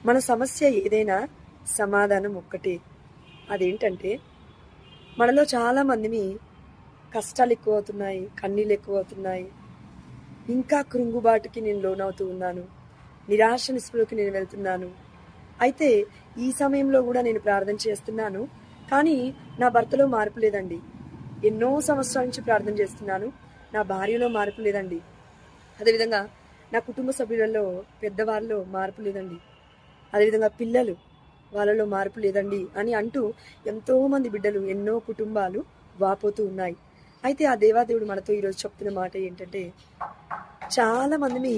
మన సమస్య ఏదైనా సమాధానం ఒక్కటే. అదేంటంటే మనలో చాలామందిని కష్టాలు ఎక్కువవుతున్నాయి, కన్నీళ్ళు ఎక్కువవుతున్నాయి. ఇంకా కృంగుబాటుకి నేను లోనవుతూ ఉన్నాను. నిరాశ నిస్పృహకి నేను వెళ్తున్నాను. అయితే ఈ సమయంలో కూడా నేను ప్రార్థన చేస్తున్నాను. కానీ నా భర్తలో మార్పు లేదండి. ఎన్నో సంవత్సరాల నుంచి ప్రార్థన చేస్తున్నాను. నా భార్యలో మార్పు లేదండి. అదేవిధంగా నా కుటుంబ సభ్యులలో పెద్దవాళ్ళలో మార్పు లేదండి. అదేవిధంగా పిల్లలు వాళ్ళలో మార్పు లేదండి అని అంటూ ఎంతోమంది బిడ్డలు, ఎన్నో కుటుంబాలు వాపోతూ ఉన్నాయి. అయితే ఆ దేవాదేవుడు మనతో ఈరోజు చెప్తున్న మాట ఏంటంటే, చాలా మందిని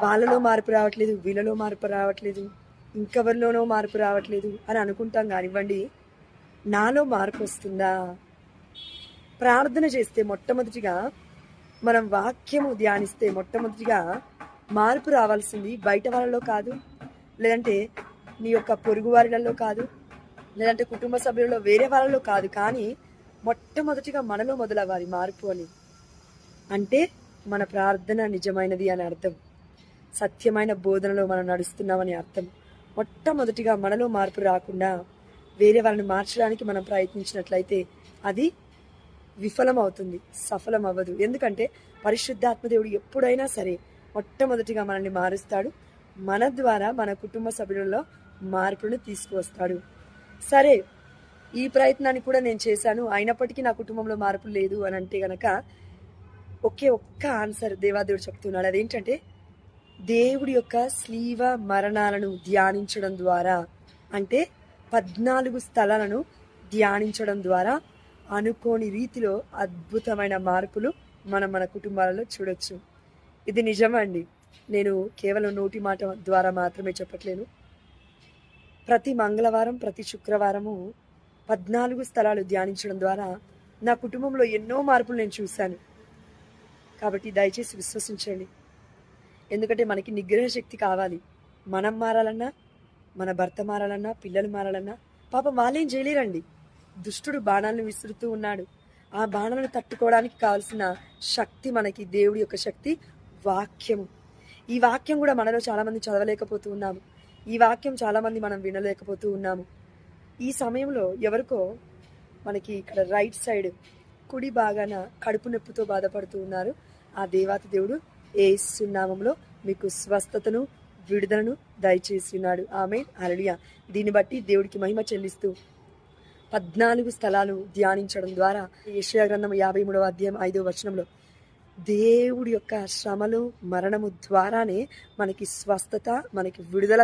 వాళ్ళలో మార్పు రావట్లేదు, వీళ్ళలో మార్పు రావట్లేదు, ఇంకెవరిలోనో మార్పు రావట్లేదు అని అనుకుంటాం కానివ్వండి. నాలో మార్పు వస్తుందా? ప్రార్థన చేస్తే మొట్టమొదటిగా, మనం వాక్యము ధ్యానిస్తే మొట్టమొదటిగా మార్పు రావాల్సింది బయట వాళ్ళలో కాదు, లేదంటే నీ యొక్క పొరుగు వారిలలో కాదు, లేదంటే కుటుంబ సభ్యులలో వేరే వాళ్ళలో కాదు. కానీ మొట్టమొదటిగా మనలో మొదలవ్వాలి మార్పు అని. అంటే మన ప్రార్థన నిజమైనది అని అర్థం. సత్యమైన బోధనలో మనం నడుస్తున్నామని అర్థం. మొట్టమొదటిగా మనలో మార్పు రాకుండా వేరే వాళ్ళని మార్చడానికి మనం ప్రయత్నించినట్లయితే అది విఫలం అవుతుంది, సఫలం అవ్వదు. ఎందుకంటే పరిశుద్ధాత్మదేవుడు ఎప్పుడైనా సరే మొట్టమొదటిగా మనల్ని మారుస్తాడు. మన ద్వారా మన కుటుంబ సభ్యులలో మార్పును తీసుకువస్తాడు. సరే, ఈ ప్రయత్నాన్ని కూడా నేను చేశాను, అయినప్పటికీ నా కుటుంబంలో మార్పు లేదు అని అంటే గనక ఒక్క ఆన్సర్ దేవాదేవుడు చెప్తున్నాడు. అదేంటంటే, దేవుడి యొక్క స్లీవ మరణాలను ధ్యానించడం ద్వారా, అంటే 14 స్థలాలను ధ్యానించడం ద్వారా అనుకోని రీతిలో అద్భుతమైన మార్పులు మన కుటుంబాలలో చూడొచ్చు. ఇది నిజమండి. నేను కేవలం నోటి మాట ద్వారా మాత్రమే చెప్పట్లేను. ప్రతి మంగళవారం, ప్రతి శుక్రవారము 14 స్థలాలు ధ్యానించడం ద్వారా నా కుటుంబంలో ఎన్నో మార్పులు నేను చూశాను. కాబట్టి దయచేసి విశ్వసించండి. ఎందుకంటే మనకి నిగ్రహ శక్తి కావాలి. మనం మారాలన్నా, మన భర్త మారాలన్నా, పిల్లలు మారాలన్నా పాపం వాళ్ళేం చేయలేరండి. దుష్టుడు బాణాలను విసురుతూ ఉన్నాడు. ఆ బాణాలను తట్టుకోవడానికి కావాల్సిన శక్తి మనకి దేవుడి యొక్క శక్తి, వాక్యము. ఈ వాక్యం కూడా మనలో చాలామంది చదవలేకపోతూ ఉన్నాము. ఈ వాక్యం చాలామంది మనం వినలేకపోతూ ఉన్నాము. ఈ సమయంలో ఎవరికో మనకి ఇక్కడ రైట్ సైడ్ కుడి భాగాన కడుపు నొప్పితో బాధపడుతూ ఉన్నారు. ఆ దేవాతి దేవుడు యేసు నామములో మీకు స్వస్థతను, విడుదలను దయచేసి ఉన్నాడు. ఆమేన్, హల్లెలూయా. దీన్ని బట్టి దేవుడికి మహిమ చెల్లిస్తూ 14 స్థలాలు ధ్యానించడం ద్వారా యెషయా గ్రంథం 53వ అధ్యాయం 5వ వచనంలో దేవుడి యొక్క శ్రమలు, మరణము ద్వారానే మనకి స్వస్థత, మనకి విడుదల